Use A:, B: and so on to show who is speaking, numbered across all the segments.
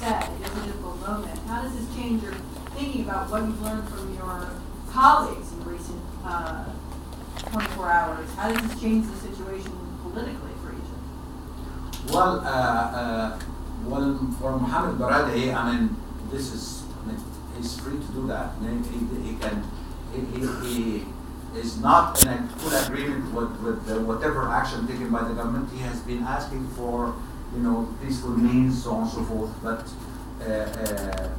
A: said, it is a difficult moment. How does this change your thinking about what you've learned from your colleagues in recent 24 hours? How does this change the situation politically for Egypt?
B: Well, for Mohammed Baradei, I mean, this is, he's free to do that. He is not in a full agreement with whatever action taken by the government. He has been asking for, peaceful means, so on and so forth. But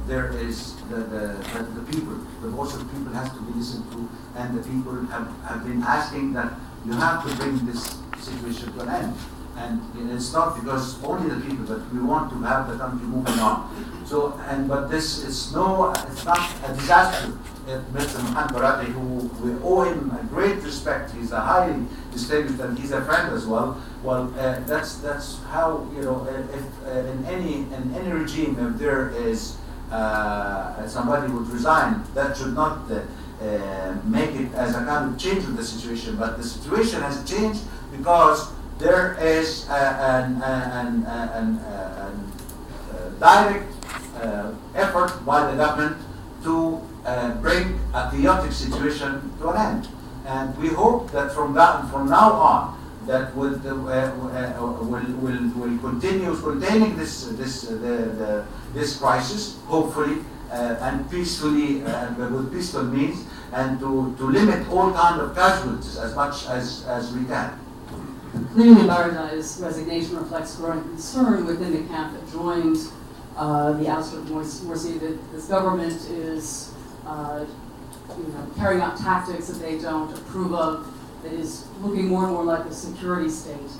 B: there is the people, the voice of the people has to be listened to, and the people have been asking that you have to bring this situation to an end. And it's not because only the people, but we want to have the country moving on. So, but this is it's not a disaster. Mr. Mohammed Baradei, who we owe him a great respect, he's a highly distinguished and he's a friend as well. Well, that's how, if in any regime, if there is somebody would resign, that should not make it as a kind of change of the situation. But the situation has changed because there is a direct effort by the government to bring a chaotic situation to an end, and we hope that from now on, that will continue containing this crisis, hopefully, and peacefully, with peaceful means, and to limit all kind of casualties as much as we can.
C: Clearly, Baradei's resignation reflects growing concern within the camp that joined the ousted Morsi that this government is carrying out tactics that they don't approve of, that is looking more and more like a security state.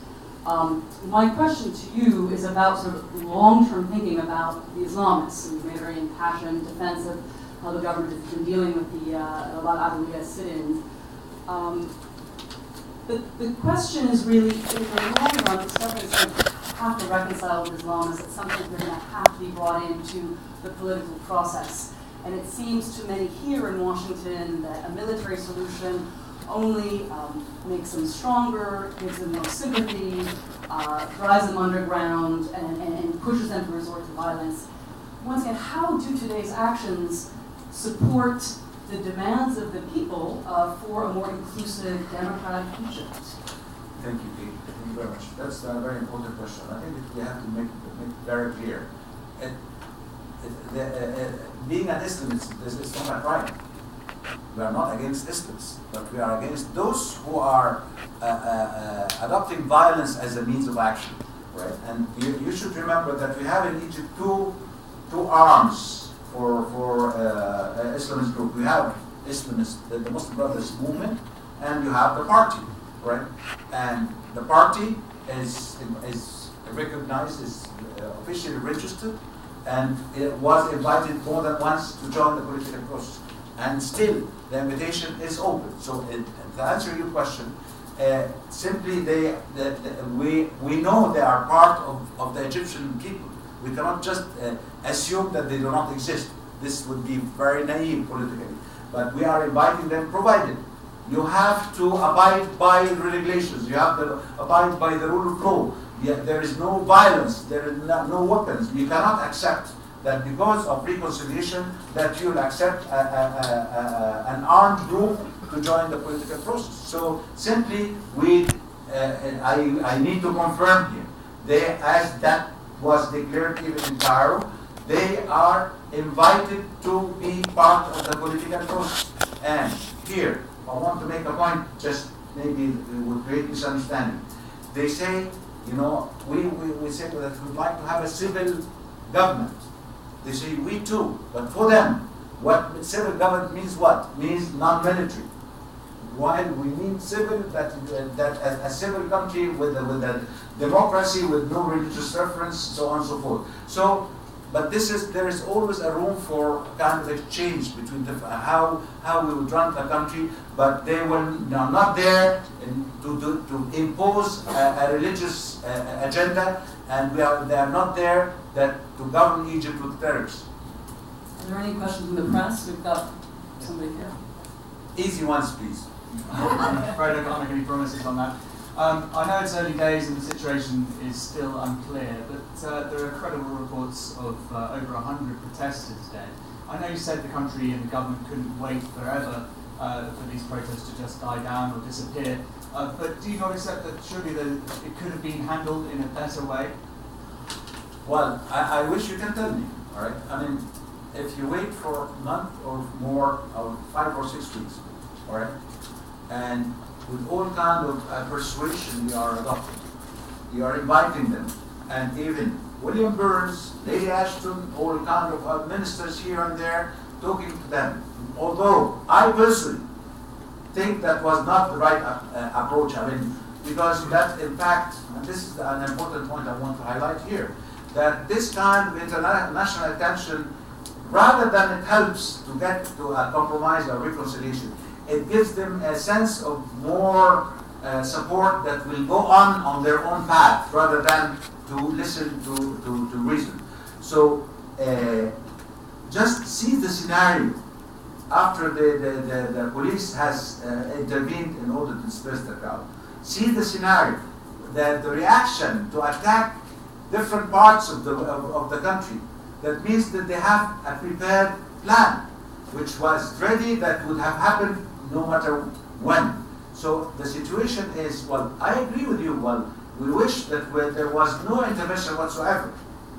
C: My question to you is about sort of long-term thinking about the Islamists. You've made a very impassioned defense of how the government has been dealing with the Al-Adawiyya sit-ins. The question is really, in the long run, this government is going to have to reconcile with Islamists. It's something they're going to have to be brought into the political process. And it seems to many here in Washington that a military solution only makes them stronger, gives them more sympathy, drives them underground, and pushes them to resort to violence. Once again, how do today's actions support the demands of the people for a more inclusive, democratic Egypt?
B: Thank you, Pete. Thank you very much. That's a very important question. I think that we have to make it very clear. Being an Islamist is not a crime. We are not against Islamists, but we are against those who are adopting violence as a means of action, right? And you should remember that we have in Egypt two arms for Islamist group. We have Islamist, the Muslim Brothers movement, and you have the party, right? And the party is recognized, is officially registered, and it was invited more than once to join the political process. And still, the invitation is open. So to answer your question, simply we know they are part of the Egyptian people. We cannot just assume that they do not exist. This would be very naive politically. But we are inviting them, provided you have to abide by the regulations. You have to abide by the rule of law. There is no violence. There is no weapons. You cannot accept that because of reconciliation that you'll accept an armed group to join the political process. So simply, I need to confirm here, as that was declared even in Cairo, they are invited to be part of the political process. And here, I want to make a point, just maybe it would create misunderstanding. They say, we say that we'd like to have a civil government. They say we too, but for them, what civil government means what? Means non-military. While we mean civil, that a civil country with a democracy, with no religious reference, so on and so forth. So, but there is always a room for kind of exchange between how we would run the country, but they are not there to impose a religious agenda, and they are not there to govern Egypt with terrorists.
C: Are there any questions from the press? We've got somebody here.
B: Easy ones, please.
D: Right, I can't make any promises on that. I know it's early days and the situation is still unclear, but there are credible reports of over 100 protesters dead. I know you said the country and the government couldn't wait forever for these protests to just die down or disappear, but do you not accept that surely it could have been handled in a better way?
B: Well, I wish you can tell me, all right? I mean, if you wait for a month or more, or 5 or 6 weeks, all right? And with all kind of persuasion you are adopting, you are inviting them, and even William Burns, Lady Ashton, all kind of ministers here and there, talking to them. Although I personally think that was not the right approach. I mean, because that, in fact, and this is an important point I want to highlight here, that this kind of international attention, rather than it helps to get to a compromise or reconciliation, it gives them a sense of more support that will go on their own path, rather than to listen to reason. So just see the scenario after the police has intervened in order to disperse the crowd. See the scenario, the reaction to attack different parts of the country. That means that they have a prepared plan, which was ready, that would have happened no matter when. So the situation is, well, I agree with you, well, we wish that there was no intervention whatsoever,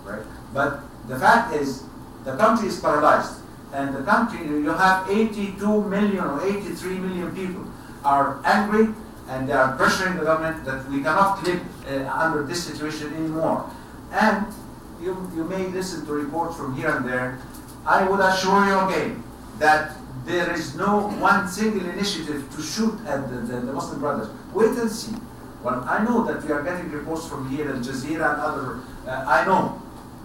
B: right? But the fact is, the country is paralyzed, and the country, you have 82 million or 83 million people are angry, and they are pressuring the government that we cannot live under this situation anymore. And you may listen to reports from here and there. I would assure you again that there is no one single initiative to shoot at the Muslim Brothers. Wait and see. Well, I know that we are getting reports from here, Al Jazeera and other, I know.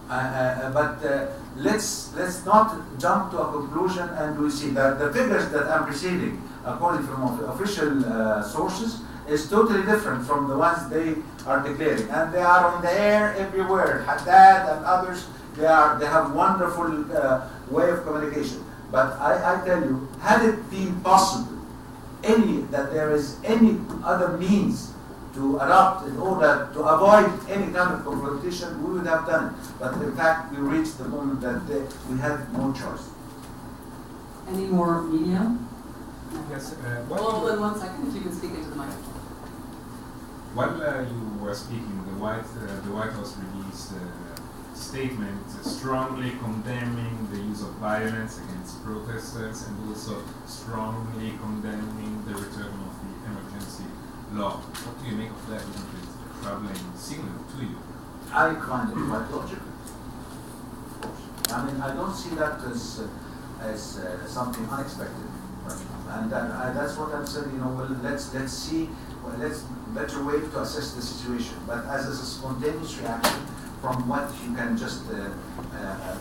B: But let's not jump to a conclusion, and we see that the figures that I'm receiving, according from official sources, is totally different from the ones they are declaring. And they are on the air everywhere. Haddad and others, they have wonderful way of communication. But I tell you, had it been possible, that there is any other means to adopt in order to avoid any kind of confrontation, we would have done it. But in fact, we reached the moment that we had no choice.
C: Any more media?
E: Yes.
C: Hold on 1 second, if you can speak into the microphone.
E: While you were speaking, the White House released a statement strongly condemning the use of violence against protesters, and also strongly condemning the return of the emergency law. What do you make of that? Isn't it a troubling signal to you?
B: I find it quite logical. Of course. I mean, I don't see that as something unexpected. Right? And that's what I'm saying. Well, let's see. Well, let's better way to assess the situation. But as a spontaneous reaction from what you can just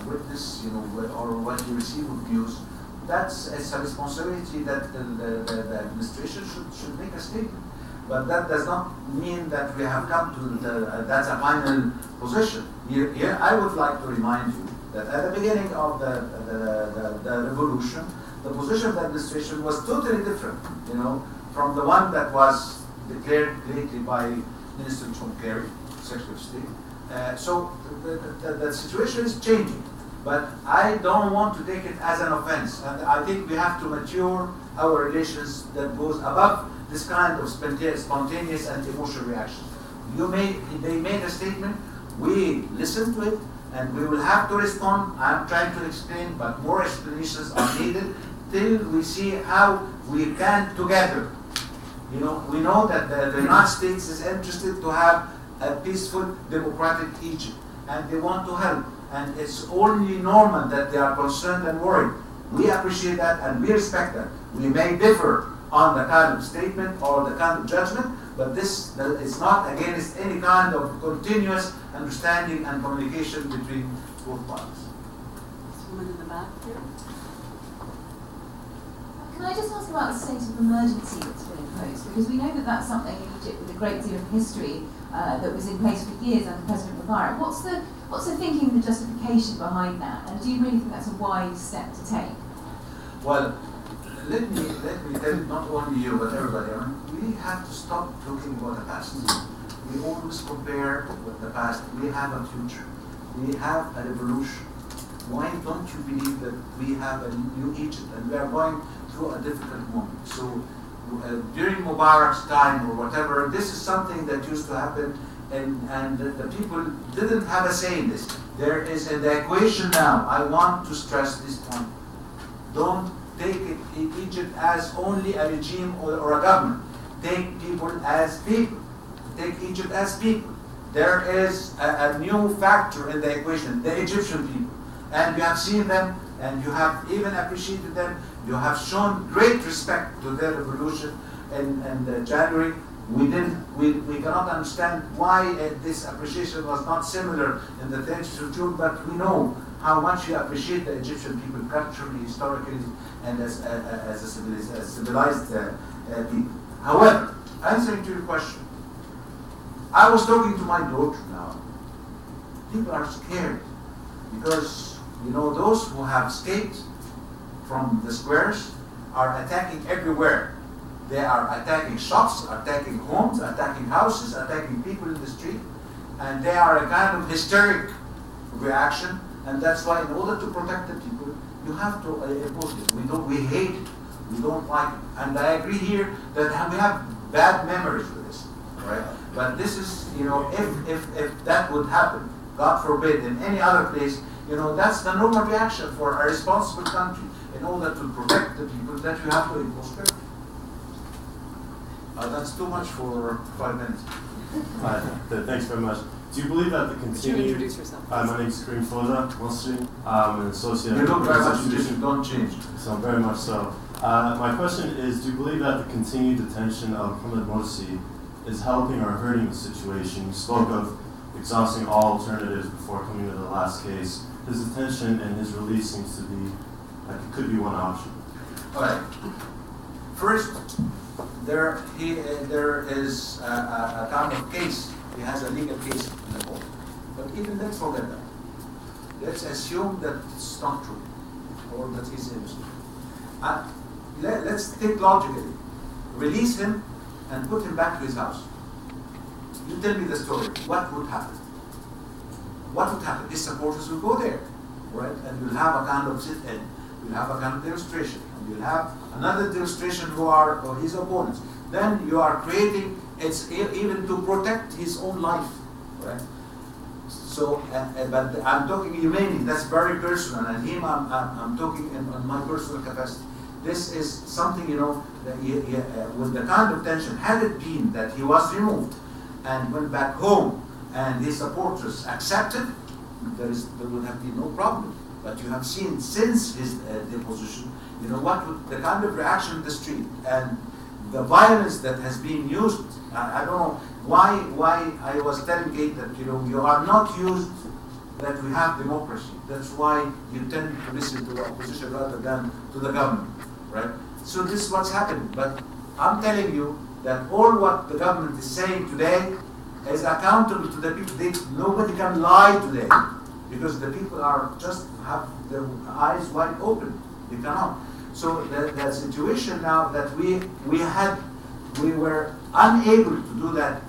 B: witness, or what you receive of news, it's a responsibility that the administration should make a statement. But that does not mean that we have come to that's a final position. Here, I would like to remind you that at the beginning of the revolution, the position of the administration was totally different, from the one that was declared lately by Minister John Kerry, Secretary of State. So the situation is changing. But I don't want to take it as an offense. And I think we have to mature our relations that goes above this kind of spontaneous and emotional reaction. They made a statement, we listened to it, and we will have to respond. I'm trying to explain, but more explanations are needed till we see how we can together. We know that the United States is interested to have a peaceful, democratic Egypt, and they want to help. And it's only normal that they are concerned and worried. We appreciate that and we respect that. We may differ on the kind of statement or the kind of judgment, but this is not against any kind of continuous understanding and communication between both parties.
C: This woman in the back here.
F: Can I just ask about the state of emergency that's been imposed? Because we know that that's something in Egypt with a great deal of history that was in place for years under President Mubarak. What's the thinking, the justification behind that? And do you really think that's a wise step to take?
B: Well, let me tell not only you but everybody. I mean, we have to stop talking about the past. We always compare with the past. We have a future. We have a revolution. Why don't you believe that we have a new Egypt and we are going through a difficult moment? So during Mubarak's time or whatever, this is something that used to happen, and the people didn't have a say in this. There is in the equation now. I want to stress this point. Don't take Egypt as only a regime or a government. Take people as people. Take Egypt as people. There is a new factor in the equation, the Egyptian people. And you have seen them, and you have even appreciated them. You have shown great respect to their revolution in January. We cannot understand why this appreciation was not similar in the 30th of June, but we know how much you appreciate the Egyptian people culturally, historically, and as a civilized people. However, answering to your question, I was talking to my daughter now. People are scared because, those who have escaped from the squares are attacking everywhere. They are attacking shops, attacking homes, attacking houses, attacking people in the street, and they are a kind of hysteric reaction. And that's why, in order to protect the people, you have to impose it. We hate it. We don't like it. And I agree here that we have bad memories with this, right? But this is, if that would happen, God forbid, in any other place, that's the normal reaction for a responsible country. In order to protect the people, that you have to impose credit. That's too much for 5 minutes.
G: Thanks very much. Do you believe that the continued...
H: Could you introduce yourself?
G: My name is Kareem Foda, Mostly. I'm an associate...
B: You look very much different, don't change.
G: So very much so. My question is, do you believe that the continued detention of Mohamed Morsi is helping or hurting the situation? You spoke of exhausting all alternatives before coming to the last case. His detention and his release seems to be, like, it could be one option.
B: All right. First, there is a kind of case. He has a legal case in the court. But even let's forget that. Let's assume that it's not true, or that he's innocent. Let's think logically. Release him and put him back to his house. You tell me the story. What would happen? What would happen? His supporters will go there, right? And you'll have a kind of sit-in. You'll have a kind of demonstration. And you'll have another demonstration who are his opponents. Then you are creating, it's even to protect his own life, right? So, but I'm talking humanely, that's very personal, and him I'm talking in my personal capacity. This is something, that with the kind of tension, had it been that he was removed and went back home and his supporters accepted, there would have been no problem. But you have seen since his deposition, the kind of reaction in the street and the violence that has been used. I don't know why I was telling Kate that you are not used that we have democracy. That's why you tend to listen to the opposition rather than to the government, right? So this is what's happening. But I'm telling you that all what the government is saying today is accountable to the people. Nobody can lie today because the people are just have their eyes wide open. They cannot. So the situation now that we were unable to do that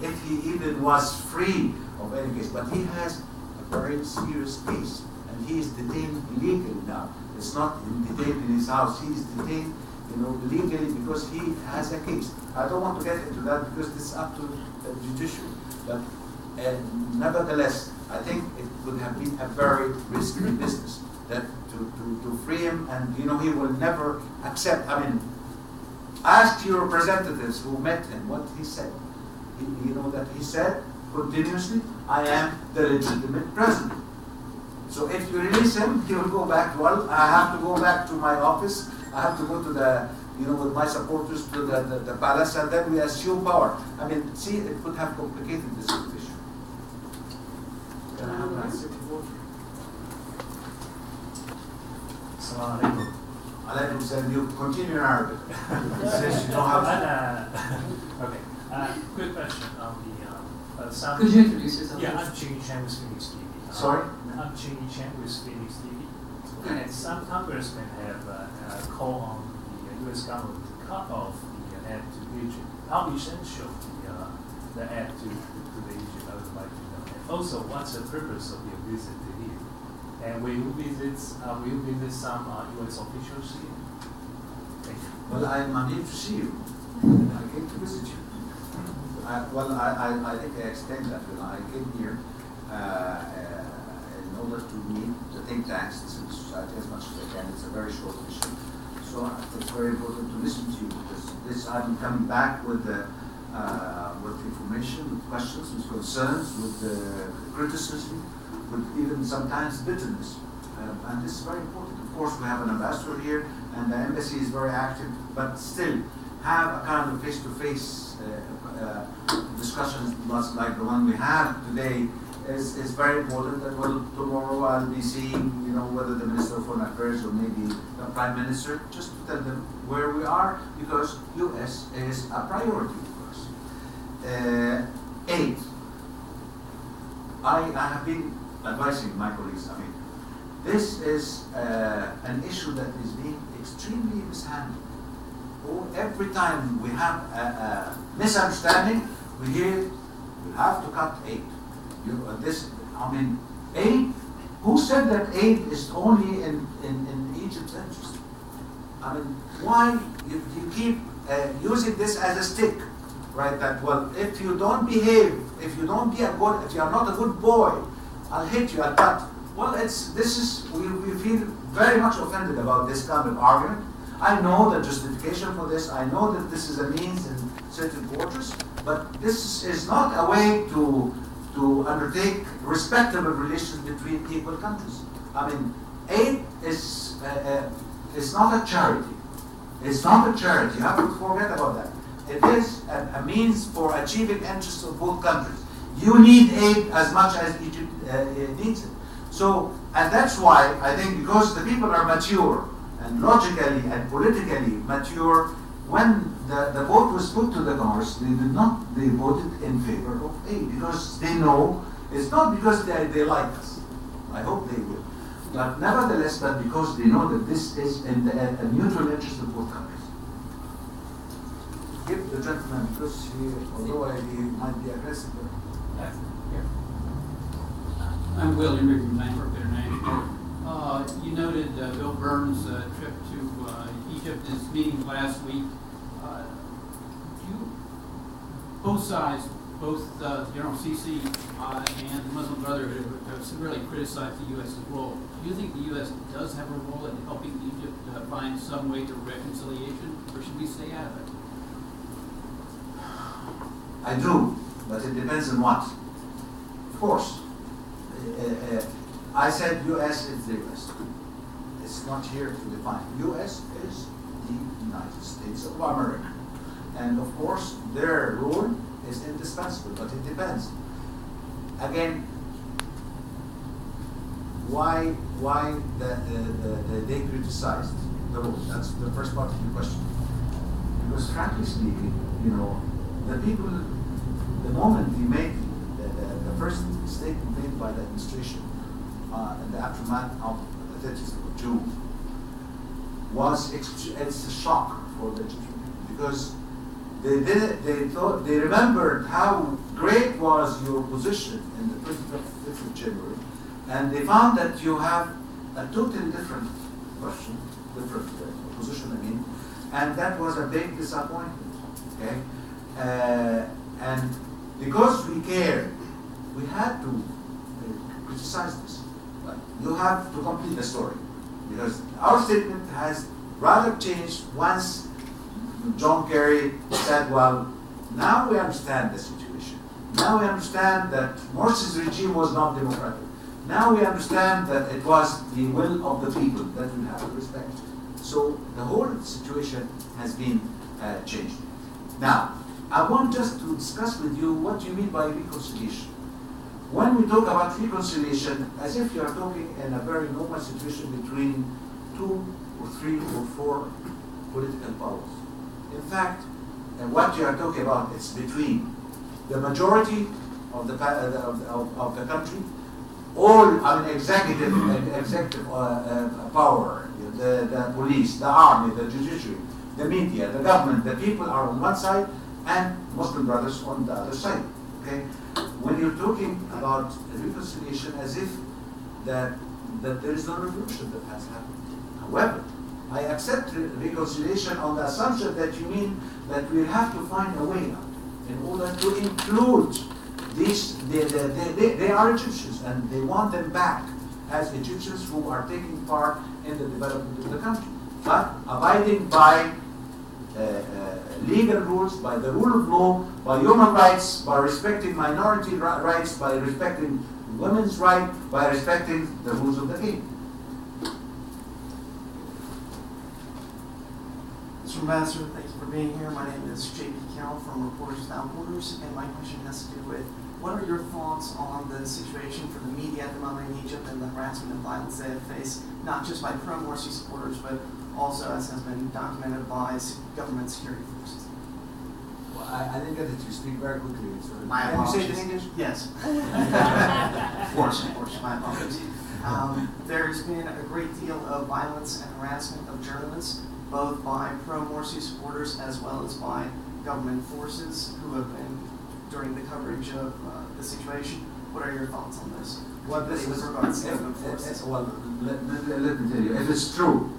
B: if he even was free of any case. But he has a very serious case, and he is detained illegally now. It's not detained in his house. He is detained, legally because he has a case. I don't want to get into that because it's up to the judiciary. But nevertheless, I think it would have been a very risky business that to free him, and he will never accept. I mean, ask your representatives who met him what he said. That he said continuously, I am the legitimate president. So if you release him, he will go back. Well, I have to go back to my office. I have to go to the, with my supporters to the palace, and then we assume power. I mean, see, it could have complicated this situation. Can I have my second vote?
I: Assalamu alaikum.
B: Alaikum salam. You continue in Arabic. Since you don't have
I: Okay. Quick question on the sound.
C: Could you introduce yourself?
I: Yeah, I'm Chingy Chen with Phoenix TV.
B: Sorry?
I: I'm Chingy Chen with Phoenix TV. And some congressmen have called on the U.S. government to cut off the aid to Egypt. How essential the aid to the Egypt, I would like to know. And also, what's the purpose of your visit to here? And will you visit some U.S. officials here? Thank you.
B: Well, I'm here to see you. I came to visit you. I think I explained that. I came here in order to meet the think tanks, the civil society, as much as I can. It's a very short mission. So it's very important to listen to you because I'm coming back with information, with questions, with concerns, with criticism, with even sometimes bitterness. And this is very important. Of course, we have an ambassador here, and the embassy is very active, but still have a kind of face-to-face discussions like the one we have today is very important. And well, tomorrow I'll be seeing, whether the Minister of Foreign Affairs or maybe the Prime Minister, just to tell them where we are, because U.S. is a priority for us. Aid. I have been advising my colleagues. This is an issue that is being extremely mishandled. Every time we have a misunderstanding, we hear we have to cut aid. Aid. Who said that aid is only in Egypt's interest? Why you keep using this as a stick, right? That if you don't behave, if you are not a good boy, I'll hit you. I'll cut. Well, we feel very much offended about this kind of argument. I know the justification for this. I know that this is a means in certain quarters, but this is not a way to undertake respectable relations between equal countries. Aid is not a charity. It's not a charity. You have to forget about that. It is a means for achieving interests of both countries. You need aid as much as Egypt needs it. So, and that's why I think because the people are mature and logically and politically mature, when the vote was put to the Congress, they voted in favor of aid because they know it's not because they like us. I hope they will. But nevertheless, because they know that this is in a mutual interest of both countries. Give the gentleman, because although he might be aggressive.
H: I'm William Rick from Bankrupt International. You noted Bill Burns' trip to Egypt, his meeting last week. Both sides, both General Sisi and the Muslim Brotherhood have severely criticized the U.S.'s role. Do you think the U.S. does have a role in helping Egypt find some way to reconciliation, or should we stay out of it?
B: I do, but it depends on what. Of course. I said U.S. is the U.S. It's not here to define. U.S. is the United States of America. And of course, their role is indispensable, but it depends. Again, why they criticized the role? That's the first part of your question. Because frankly speaking, the people, the moment we made the first statement made by the administration in the aftermath of the 30th of June it's a shock for the Egyptian people because they remembered how great was your position in the 25th of January, and they found that you have a totally different position, and that was a big disappointment. Okay, and because we cared, we had to criticize this. You have to complete the story because our statement has rather changed once John Kerry said, well, now we understand the situation. Now we understand that Morsi's regime was not democratic. Now we understand that it was the will of the people that we have to respect. So the whole situation has been changed. Now, I want just to discuss with you what you mean by reconciliation. When we talk about reconciliation, as if you are talking in a very normal situation between 2 or 3 or 4 political powers. In fact, what you are talking about is between the majority of the country all, executive power, the police, the army, the judiciary, the media, the government, the people are on one side, and Muslim brothers on the other side. Okay, when you're talking about reconciliation, as if that there is no revolution that has happened. However, I accept reconciliation on the assumption that you mean that we have to find a way out in order to include these. They are Egyptians, and they want them back as Egyptians who are taking part in the development of the country, but abiding by legal rules, by the rule of law, by human rights, by respecting minority rights, by respecting women's rights, by respecting the rules of the game.
J: Mr. Ambassador, thank you for being here. My name is J.P. Carroll from Reporters Without Borders, and my question has to do with what are your thoughts on the situation for the media at the moment in Egypt and the harassment and violence they have faced, not just by pro-Morsi supporters, but also, as has been documented, by government security forces?
B: Well, I didn't get it. You speak very quickly. So
J: My
B: can you say it
J: apologies.
B: in English?
J: Yes. Of course, my apologies. There's been a great deal of violence and harassment of journalists, both by pro-Morsi supporters as well as by government forces who have been during the coverage of the situation. What are your thoughts on this?
B: Well, this
J: with
B: is
J: regards to government forces?
B: well. Let me tell you. If it's true,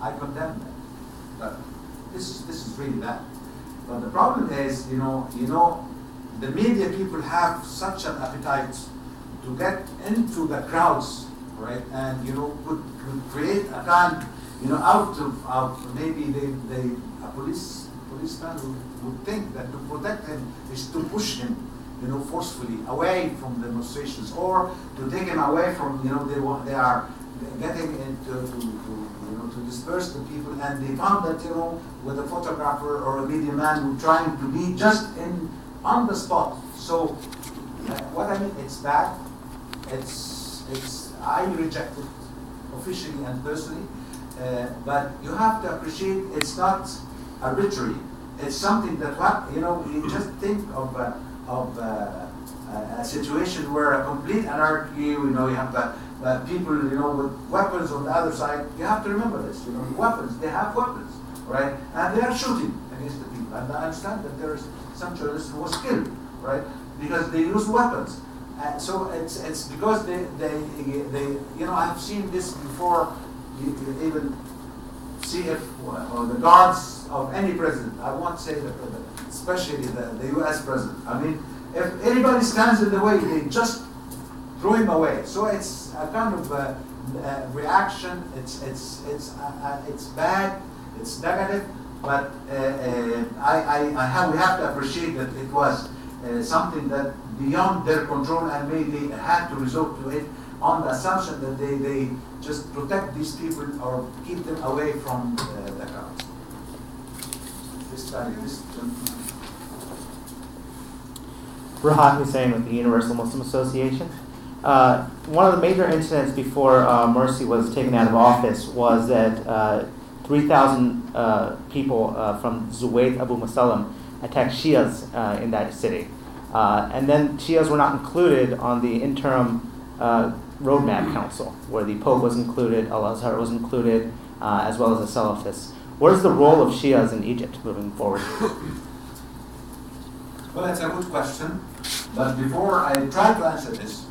B: I condemn that. But this is really bad. But the problem is, the media people have such an appetite to get into the crowds, right? And could create a kind, out of maybe a policeman would think that to protect him is to push him, forcefully away from the demonstrations, or to take him away from, they are getting into to disperse the people, and they found that with a photographer or a media man who trying to be just on the spot. So what I mean, it's bad. I reject it officially and personally, but you have to appreciate it's not arbitrary. It's something that you just think of a situation where a complete anarchy. You have people with weapons on the other side. You have to remember this. Weapons. They have weapons, right? And they are shooting against the people. And I understand that there is some journalist who was killed, right? Because they use weapons. So it's because they I've seen this before. You even see if or the guards of any president. I won't say the president, especially the U.S. president. I mean, if anybody stands in the way, they just throw him away. So it's a kind of reaction. It's bad. It's negative. But we have to appreciate that it was something that beyond their control, and maybe they had to resort to it on the assumption that they just protect these people or keep them away from the crowds. This
K: Rahat Hussein with the Universal Muslim Association. One of the major incidents before Morsi was taken out of office was that 3,000 people from Zuwayt Abu Musallam attacked Shias in that city. And then Shias were not included on the interim Roadmap Council, where the Pope was included, Al-Azhar was included, as well as the Salafists. What is the role of Shias in Egypt moving forward?
B: Well, that's a good question. But before I try to answer this,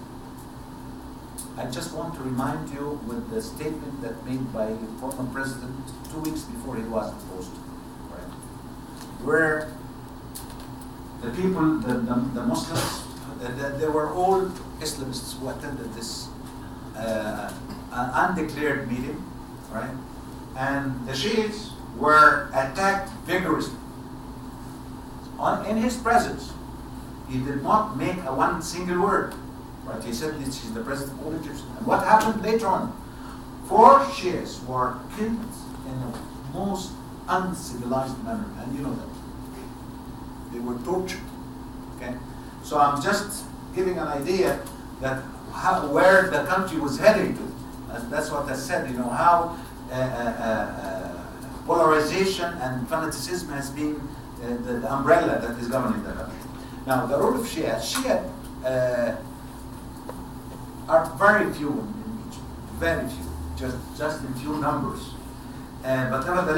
B: I just want to remind you with the statement that made by the former president 2 weeks before he was imposed, right? Where the people, the Muslims, they were all Islamists who attended this undeclared meeting, right? And the Shiites were attacked vigorously. In his presence, he did not make one single word. Right? He said this is the president of all Egypt. And what happened later on? 4 Shiites were killed in the most uncivilized manner, and you know that. They were tortured. Okay? So I'm just giving an idea that where the country was heading to. And that's what I said, how polarization and fanaticism has been the umbrella that is governing the country. Now, the role of Shia are very few in Egypt, very few, just in few numbers. But nevertheless,